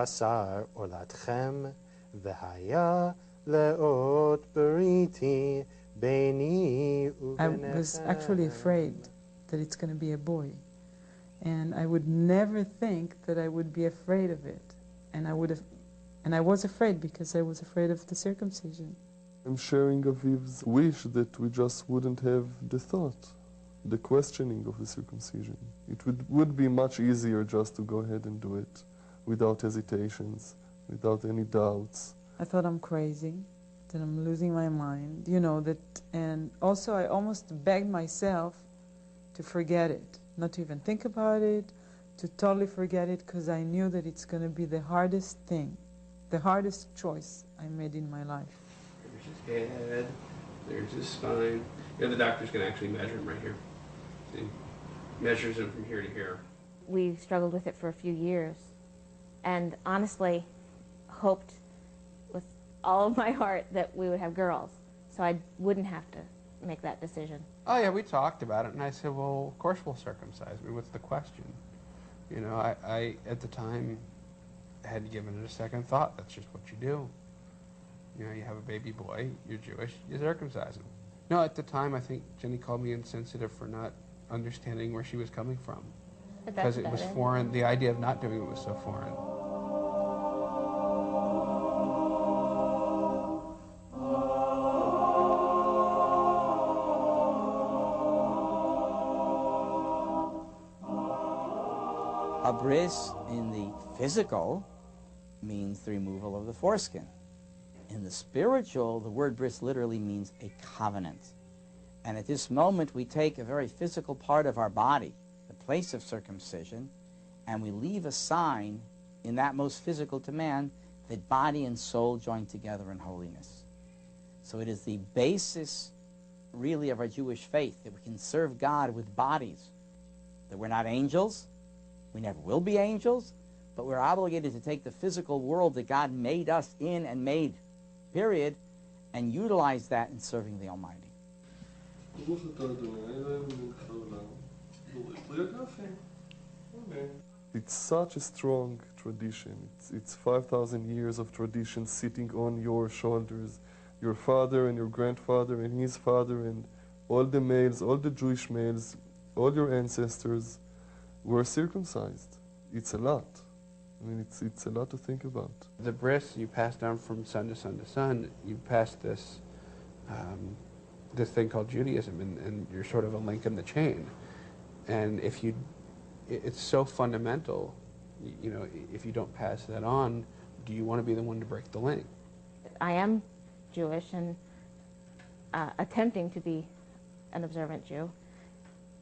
בשר עולתכם, והיה לאות בריתי ביני וביניכם. I was actually afraid that it's going to be a boy. And I would never think that I would be afraid of it. And I was afraid because I was afraid of the circumcision. I'm sharing Aviv's wish that we just wouldn't have the thought, the questioning of the circumcision. It would be much easier just to go ahead and do it without hesitations, without any doubts. I thought I'm crazy, that I'm losing my mind, you know, and also I almost begged myself to forget it, not to even think about it, to totally forget it, because I knew that it's going to be the hardest thing, the hardest choice I made in my life. There's his head, there's his spine. Yeah, the doctor's going to actually measure him right here. See? Measures him from here to here. We struggled with it for a few years, and honestly hoped with all of my heart that we would have girls, so I wouldn't have to make that decision. Oh yeah, we talked about it, and I said, well, of course we'll circumcise. I mean, what's the question? You know, I at the time had given it a second thought. That's just what you do. You know, you have a baby boy, you're Jewish, you circumcise him. No, at the time, I think Jenny called me insensitive for not understanding where she was coming from. Because it was foreign, the idea of not doing it was so foreign. A bris in the physical means the removal of the foreskin. In the spiritual, the word bris literally means a covenant. And at this moment, we take a very physical part of our body, the place of circumcision, and we leave a sign in that most physical to man that body and soul join together in holiness. So it is the basis, really, of our Jewish faith, that we can serve God with bodies, that we're not angels, we never will be angels, but we're obligated to take the physical world that God made us in and made, period, and utilize that in serving the Almighty. It's such a strong tradition. It's 5,000 years of tradition sitting on your shoulders. Your father and your grandfather and his father and all the males, all the Jewish males, all your ancestors were circumcised. It's a lot. I mean, it's a lot to think about. The bris, you pass down from son to son to son. You pass this this thing called Judaism, and you're sort of a link in the chain. And if you, it's so fundamental, you know, if you don't pass that on, do you want to be the one to break the link? I am Jewish and attempting to be an observant Jew.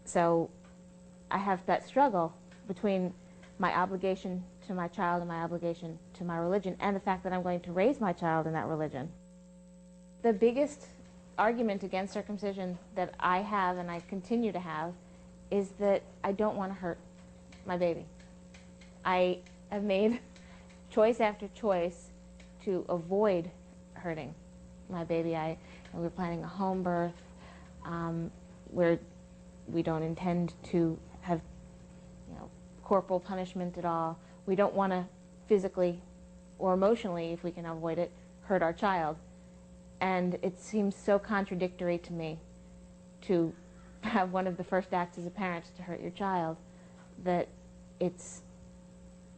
So I have that struggle between my obligation to my child and my obligation to my religion, and the fact that I'm going to raise my child in that religion. The biggest argument against circumcision that I have, and I continue to have, is that I don't want to hurt my baby. I have made choice after choice to avoid hurting my baby. We're planning a home birth where we don't intend to have, you know, corporal punishment at all. We don't want to physically or emotionally, if we can avoid it, hurt our child. And it seems so contradictory to me to have one of the first acts as a parent to hurt your child that it's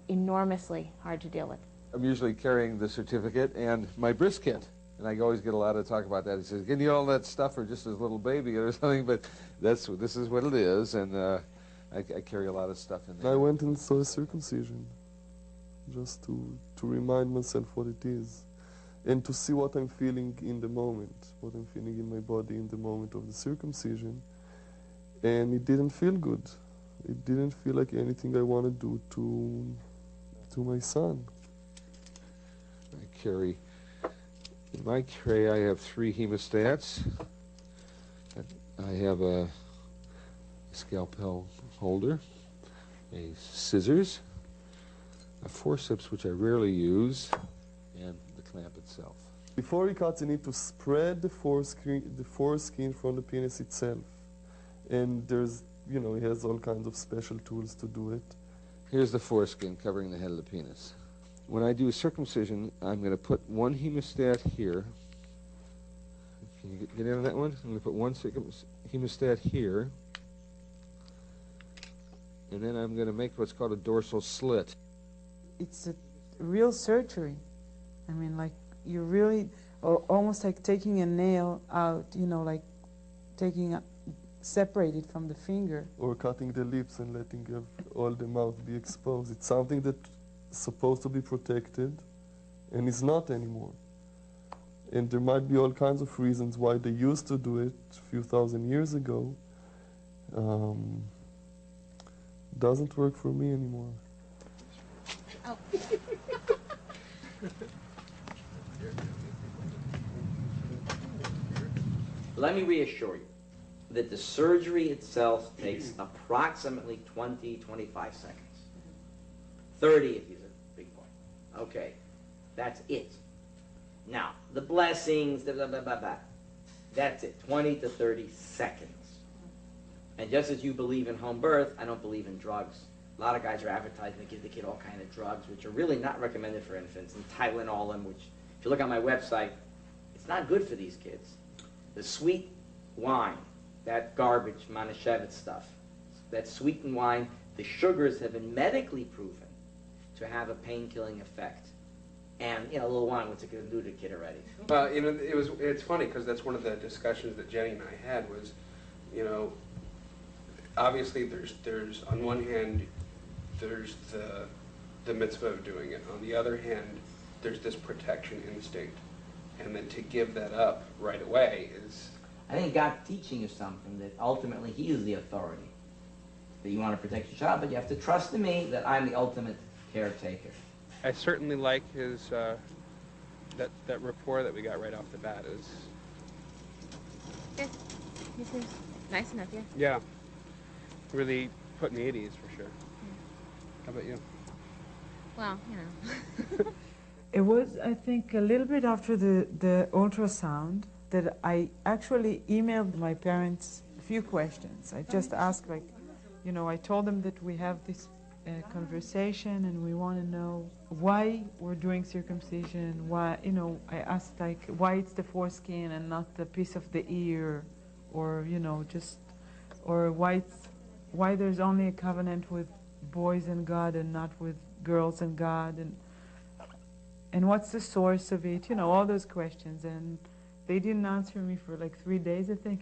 enormously hard to deal with. I'm usually carrying the certificate and my bris kit. And I always get a lot of talk about that. He says, "Can you all that stuff for just a little baby or something?" But this is what it is, and I carry a lot of stuff in there. I went and saw a circumcision, just to remind myself what it is, and to see what I'm feeling in the moment, what I'm feeling in my body in the moment of the circumcision. And it didn't feel good. It didn't feel like anything I want to do to my son. I carry. In my tray, I have 3 hemostats. I have a scalpel holder, a scissors, a forceps, which I rarely use, and the clamp itself. Before he cuts, you need to spread the foreskin from the penis itself. And there's, you know, he has all kinds of special tools to do it. Here's the foreskin covering the head of the penis. when I do a circumcision, I'm going to put one hemostat here. Can you get in on that one? I'm going to put one hemostat here. And then I'm going to make what's called a dorsal slit. It's a real surgery. I mean, like, you really, almost like taking a nail out, you know, like separated from the finger. Or cutting the lips and letting all the mouth be exposed. It's something that's supposed to be protected and is not anymore. And there might be all kinds of reasons why they used to do it a few thousand years ago. Doesn't work for me anymore. Oh. Let me reassure you that the surgery itself takes approximately 20, 25 seconds. 30 if he's a big boy. Okay, that's it. Now, the blessings, blah, blah, blah, blah, blah. That's it, 20 to 30 seconds. And just as you believe in home birth, I don't believe in drugs. A lot of guys are advertising to give the kid all kind of drugs, which are really not recommended for infants, and Tylenol, which, if you look on my website, it's not good for these kids. The sweet wine, that garbage, Manischewitz stuff, that sweetened wine, the sugars have been medically proven to have a pain-killing effect. And, you know, a little wine, what's it going to do to a kid already? Well, you know, it's funny because that's one of the discussions that Jenny and I had was, you know, obviously there's on one hand, there's the mitzvah of doing it. On the other hand, there's this protection instinct. And then to give that up right away is... I think God's teaching you something, that ultimately He is the authority. That you want to protect your child, but you have to trust in me that I'm the ultimate caretaker. I certainly like his, that rapport that we got right off the bat is... Good. He seems nice enough, yeah. Yeah. Really put me at ease, for sure. How about you? Well, you know. It was, I think, a little bit after the ultrasound that I actually emailed my parents a few questions. I just asked, like, you know, I told them that we have this conversation and we want to know why we're doing circumcision, why, you know, I asked, like, why it's the foreskin and not the piece of the ear, or, you know, just, or why there's only a covenant with boys and God and not with girls and God, and what's the source of it, you know, all those questions, and they didn't answer me for like 3 days, I think.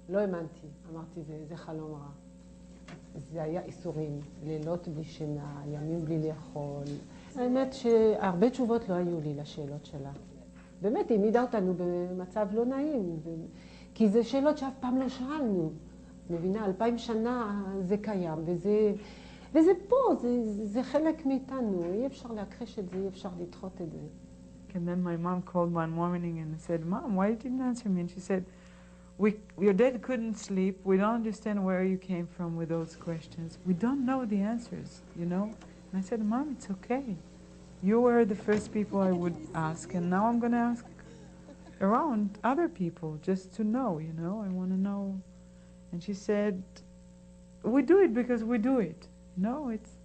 לא האמנתי, אמרתי, זה חלום רע. זה היה איסורים, לילות בלי שינה, ימים בלי לאכול. האמת שהרבה תשובות לא היו לי לשאלות שלה. באמת, היא העמידה אותנו במצב לא נעים, כי זה שאלות שאף פעם לא שאלנו. מבינה, 2000 שנה זה קיים, וזה פה, זה חלק מאיתנו, אי אפשר להכחיש את זה, אי אפשר לדחות את זה. And then my mom called one morning and said, Mom, why didn't you answer me? And she said, your dad couldn't sleep. We don't understand where you came from with those questions. We don't know the answers, you know? And I said, Mom, it's okay. You were the first people I would ask, and now I'm going to ask around other people just to know, you know? I want to know. And she said, we do it because we do it. No,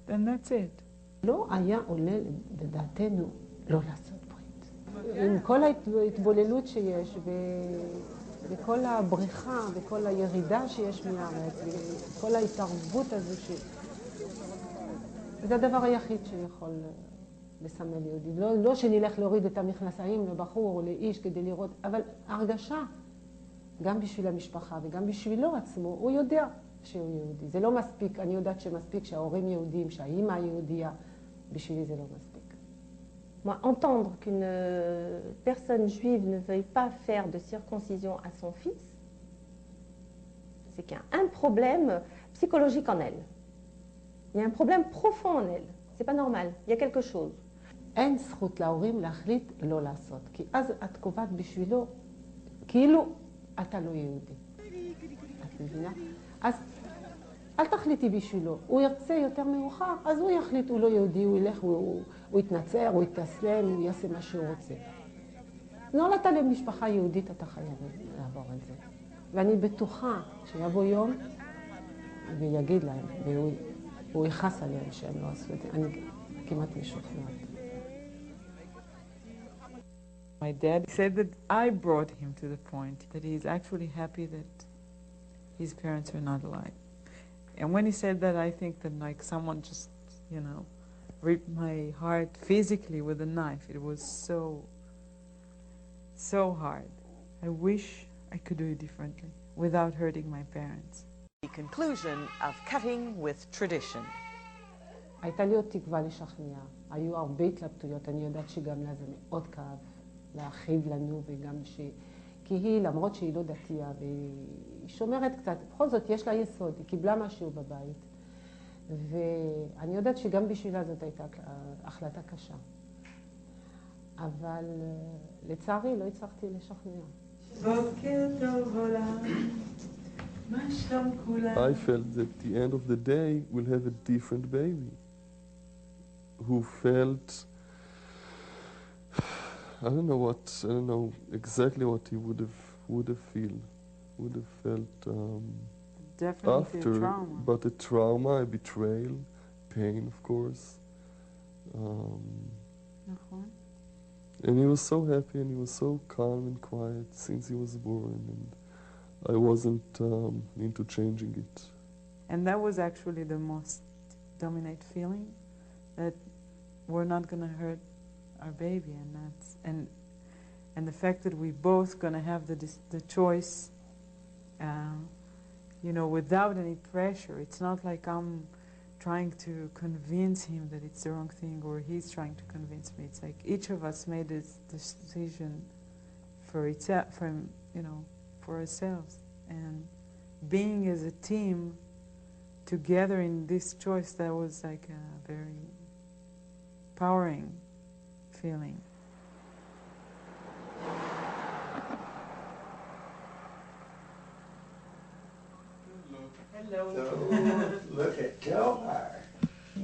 and that's it. לא היה עולה בדעתנו לא לעשות ברית. עם כל ההתבוללות שיש, וכל הבריחה, וכל הירידה שיש מהארץ, וכל ההתערבות הזו, זה הדבר היחיד שיכול לסמל יהודי. לא שנלך להוריד את המכנסיים לבחור או לאיש כדי לראות, אבל הרגשה, גם בשביל המשפחה וגם בשבילו עצמו, הוא יודע שהוא יהודי. זה לא מספיק, אני יודעת שמספיק שההורים יהודים, שהאימא יהודייה, בשבילי זה לא מספיק. Moi, entendre qu'une personne juive ne veuille pas faire de circoncision à son fils, c'est qu'il y a un problème psychologique en elle. Il y a un problème profond en elle. C'est pas normal, il y a quelque chose. אין זכות להורים להחליט לא לעשות, כי אז את קובעת בשבילו, כאילו אתה לא יהודי. את מבינה? אז אל תחליטי בשבילו. הוא ירצה יותר מאוחר, אז הוא יחליט, הוא לא יהודי, הוא ילך, הוא יתנצר, הוא יתאסלם, הוא יעשה מה שהוא רוצה. נולדת למשפחה יהודית, אתה חייב לעבור את זה. ואני בטוחה שיבוא יום ויגיד להם, והוא יכעס עליהם שהם לא עשו את זה. אני כמעט משוכנעת. My dad said that I brought him to the point that he's actually happy that his parents are not alive. And when he said that, I think that like someone just, you know, ripped my heart physically with a knife. It was so hard. I wish I could do it differently without hurting my parents. The conclusion of cutting with tradition. הייתה לי עוד תקווה לשכנע. היו הרבה התלבטויות, אני יודעת שגם לה זה מאוד כאב להכאיב לנו וגם כי היא, למרות שהיא לא דתייה והיא שומרת קצת, בכל זאת יש לה יסוד, היא קיבלה משהו בבית. ואני יודעת שגם בשבילה זאת הייתה החלטה קשה. אבל לצערי לא הצלחתי לשכנע. I felt that at the end of the day we'll have a different baby who felt, I don't know exactly what he would have felt Definitely after, a trauma. but a trauma, a betrayal, pain, of course. And he was so happy and he was so calm and quiet since he was born, and I wasn't into changing it. And that was actually the most dominant feeling, that we're not going to hurt our baby, and the fact that we both going to have the choice, you know, without any pressure. It's not like I'm trying to convince him that it's the wrong thing or he's trying to convince me. It's like each of us made this decision for itself, for ourselves, and being as a team together in this choice, that was like a very empowering feeling. Hello. So, look at Delmar.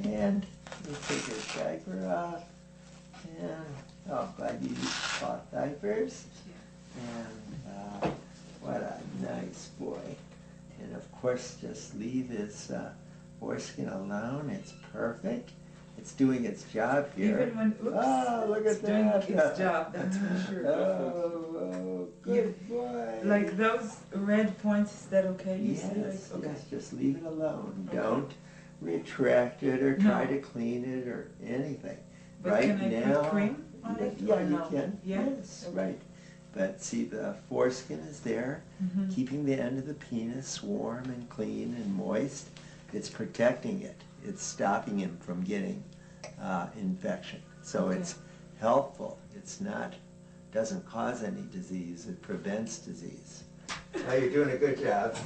And you take your diaper off. And oh, glad you bought diapers. And what a nice boy. And of course, just leave his foreskin alone. It's perfect. It's doing its job here. Even when, oops, oh, look at that. Doing its job, that's for sure. Oh, good boy. Like those red points, is that okay? You Yes, say, like, okay. yes, just leave it alone. Don't retract it or try to clean it or anything. But right can I now, put cream on it? yeah, or you no? can. Yeah? Yes, right. But see, the foreskin is there, keeping the end of the penis warm and clean and moist. It's protecting it. It's stopping him from getting infection. So it's helpful. It's not, doesn't cause any disease. It prevents disease. Now you're doing a good job.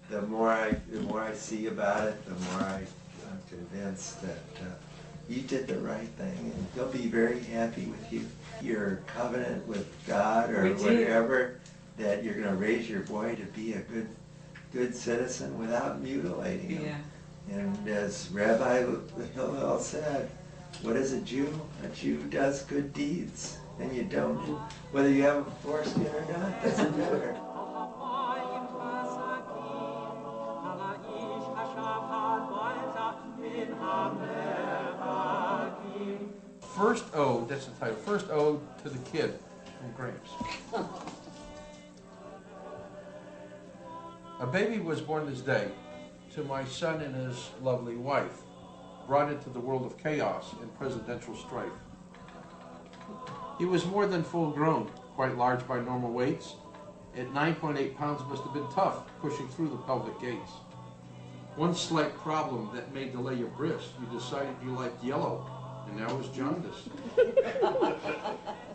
The more I see about it, the more I'm convinced that you did the right thing, and he'll be very happy with you. Your covenant with God or whatever, that you're going to raise your boy to be a good citizen without mutilating him. Yeah. And as Rabbi Hillel said, what is a Jew? A Jew does good deeds, and you don't. Whether you have a foreskin or not, doesn't matter. First Ode, that's the title, First Ode to the Kid from Gramps. A baby was born this day to my son and his lovely wife, brought into the world of chaos and presidential strife. He was more than full grown, quite large by normal weights. At 9.8 pounds must have been tough, pushing through the pelvic gates. One slight problem that may delay your bris, you decided you liked yellow, and now it's jaundice.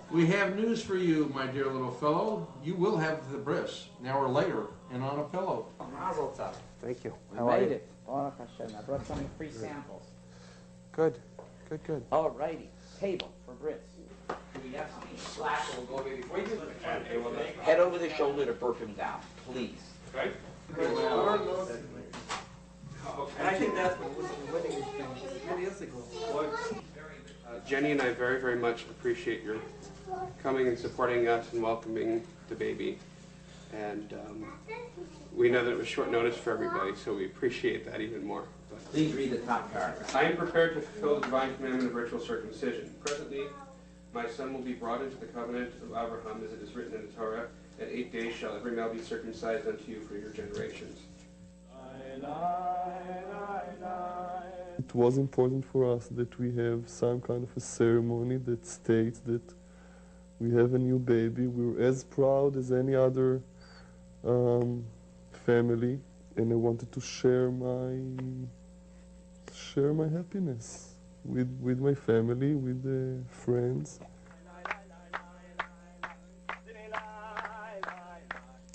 We have news for you, my dear little fellow. You will have the bris, an hour later, and on a pillow. Mazel tov. Thank you. We made it. Baruch Hashem. I brought some free samples. Good. Good, good. All righty. Table for Bris. Do we have some slack? We'll go over before you do it. Head over the shoulder to burp him down, please. Okay. And I think that's what was the wedding experience many years ago. Jenny and I very, very much appreciate your coming and supporting us and welcoming the baby. And we know that it was short notice for everybody, so we appreciate that even more. Please read the top paragraph. I am prepared to fulfill the divine commandment of ritual circumcision. Presently, My son will be brought into the covenant of Abraham as it is written in the Torah. At 8 days shall every male be circumcised unto you for your generations. It was important for us that we have some kind of a ceremony that states that we have a new baby. We're as proud as any other family, and I wanted to share my happiness with my family, with friends.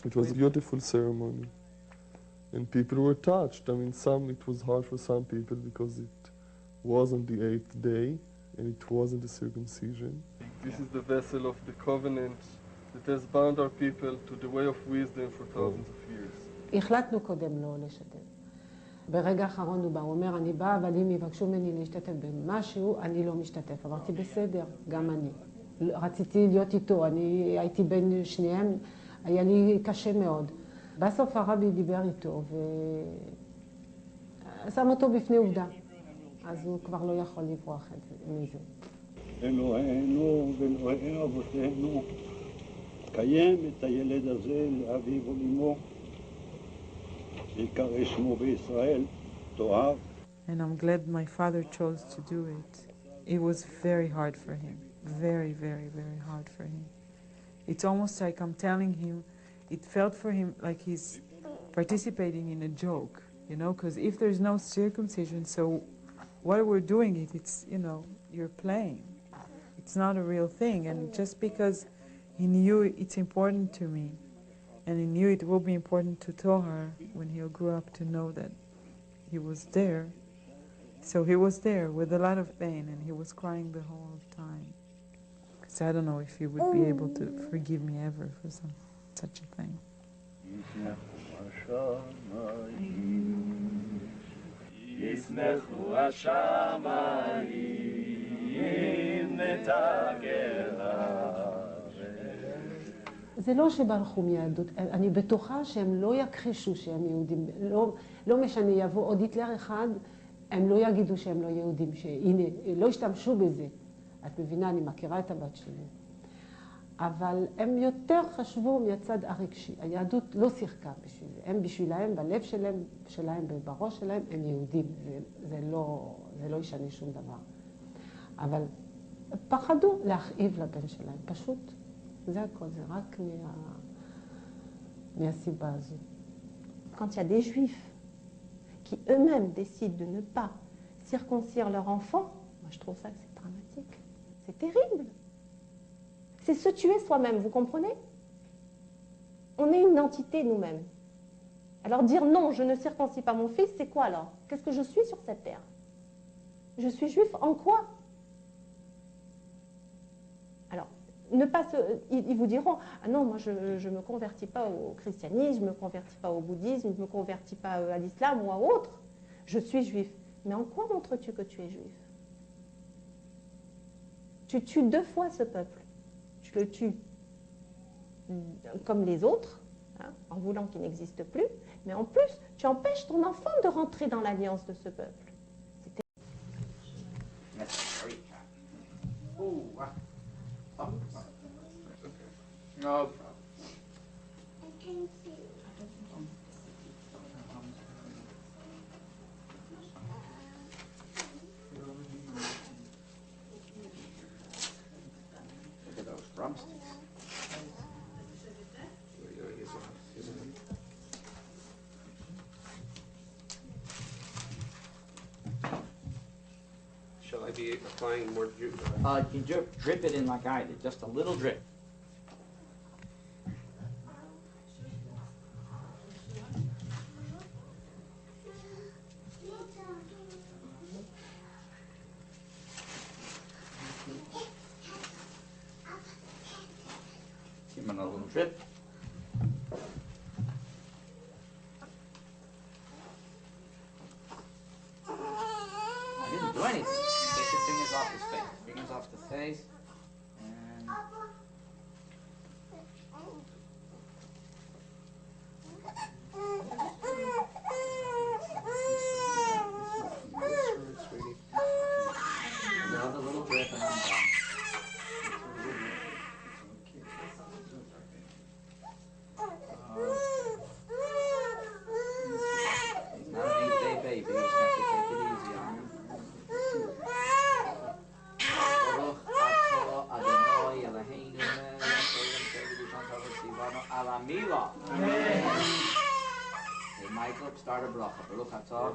It was a beautiful ceremony, and people were touched. I mean, it was hard for some people because it was on the 8th day, and it wasn't the circumcision. This is the vessel of the covenant that has bound our people to the way of wisdom for thousands of years. החלטנו קודם לא לשתף. ברגע האחרון הוא בא, הוא אומר, אני בא, אבל אם יבקשו ממני להשתתף במשהו, אני לא משתתף. אמרתי, בסדר, גם אני. רציתי להיות איתו, אני הייתי בין שניהם, היה לי קשה מאוד. בסוף הרבי דיבר איתו, ושם אותו בפני עובדה. אז הוא כבר לא יכול לברוח מזה. אלוהינו ואלוהי אבותינו, קיים את הילד הזה לאביו ולאמו, ויקרא שמו בישראל, תואר. And I'm glad my father chose to do it. It was very hard for him. Very, very, very hard for him. It's almost like I'm telling him, it felt for him like he's participating in a joke, you know, because if there's no circumcision, so what we're doing, it's, you know, you're playing. It's not a real thing. And just because he knew it's important to me, and he knew it will be important to Tohar when he'll grow up to know that he was there. So he was there with a lot of pain, and he was crying the whole time. So I don't know if he would be able to forgive me ever for such a thing. זה לא שברחו מיהדות, אני בטוחה שהם לא יכחישו שהם יהודים, לא משנה, יבוא עוד היטלר אחד, הם לא יגידו שהם לא יהודים, שהנה, לא השתמשו בזה. את מבינה, אני מכירה את הבת שלי. אבל הם יותר חשבו מהצד הרגשי. היהדות לא שיחקה בשביל זה. הם בשבילהם, בלב שלהם, בראש שלהם, הם יהודים. זה לא ישנה שום דבר. אבל פחדו להכאיב לבן שלהם, פשוט. זה הכל, זה רק מהסיבה הזו. Quand il y a des juifs qui eux-mêmes décident de ne pas circoncire leur enfant, moi je trouve ça que c'est dramatique. C'est terrible. C'est se tuer soi-même, vous comprenez? On est une entité nous-mêmes. Alors dire non, je ne circoncis pas mon fils, c'est quoi alors? Qu'est-ce que je suis sur cette terre? Je suis juif en quoi? Alors, ils vous diront, ah non, moi je ne me convertis pas au christianisme, je ne me convertis pas au bouddhisme, je ne me convertis pas à l'islam ou à autre. Je suis juif. Mais en quoi montres-tu que tu es juif? Tu tues deux fois ce peuple. Tu le tues comme les autres, hein, en voulant qu'il n'existe plus, mais en plus, tu empêches ton enfant de rentrer dans l'alliance de ce peuple. No. Look at those drumsticks. Shall I be applying more juice? You drip it in like I did, just a little drip. Give him another little drip. I didn't do anything. Take your fingers off his face. Fingers off the face. And another little drip and I'm done. Baruch atah.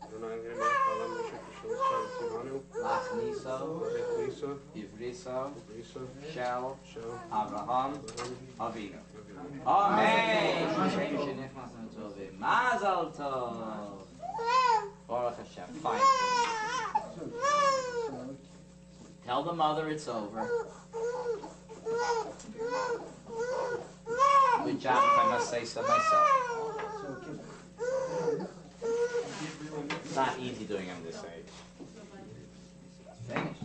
Adonai Eloheinu, Halam Moshe Kishon Tzivanu, Lachniso, Lechniso, Ivriso, Ivriso, Shel, Shel, Abraham, Avinu. Amen. Mazel tov. Baruch Hashem. Fine. Tell the mother it's over. Good job, if I must say so myself. It's not easy doing them this age. Finished.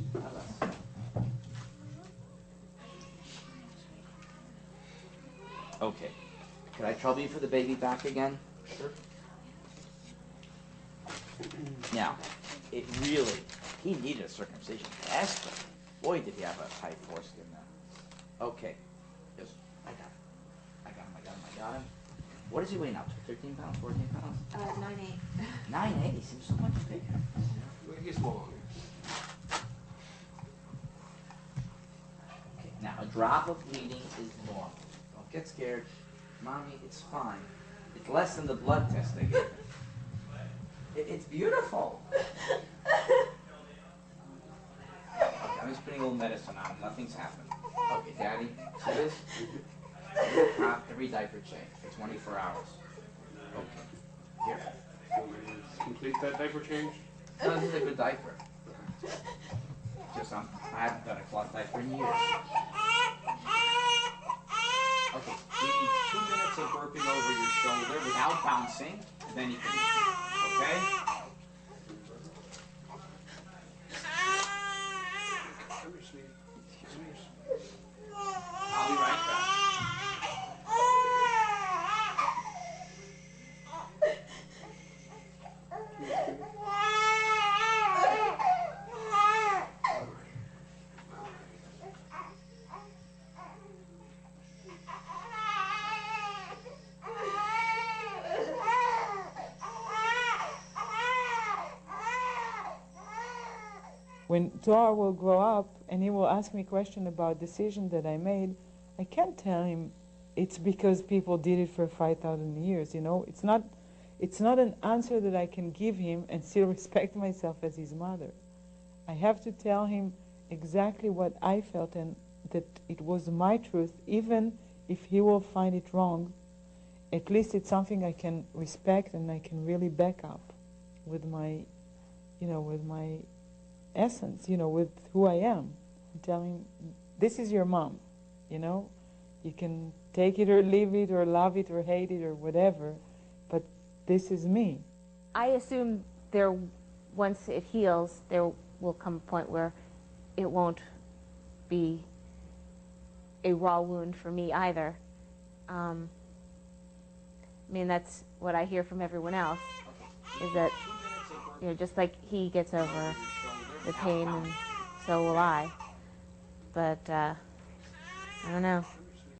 Okay. Could I trouble you for the baby back again? Sure. Now, it really, he needed a circumcision desperately. Boy, did he have a tight foreskin then. Okay. Just, I got him. What is he weighing up to? 13 pounds, 14 pounds? 9'8". 9'8", he seems so much bigger. Well, he's long. Okay, now a drop of bleeding is normal. Don't get scared. Mommy, it's fine. It's less than the blood test they gave him. It's beautiful. Okay, I'm just putting a little medicine on him. Nothing's happened. Okay, Daddy, see this? Every diaper change for 24 hours. Okay. Here. Complete that diaper change? No, this is a good diaper. Just I haven't done a cloth diaper in years. Okay, give me 2 minutes of burping over your shoulder without bouncing, and then you can eat. Okay? I'll be right back. When Toar will grow up and he will ask me a question about decision that I made, I can't tell him it's because people did it for 5,000 years, you know? It's not an answer that I can give him and still respect myself as his mother. I have to tell him exactly what I felt and that it was my truth, even if he will find it wrong. At least it's something I can respect and I can really back up with my, with my essence, with who I am. And tell him, this is your mom, You can take it or leave it or love it or hate it or whatever, but this is me. I assume once it heals, there will come a point where it won't be a raw wound for me either. I mean, that's what I hear from everyone else, is that, just like he gets over the pain, and so will I. But, I don't know.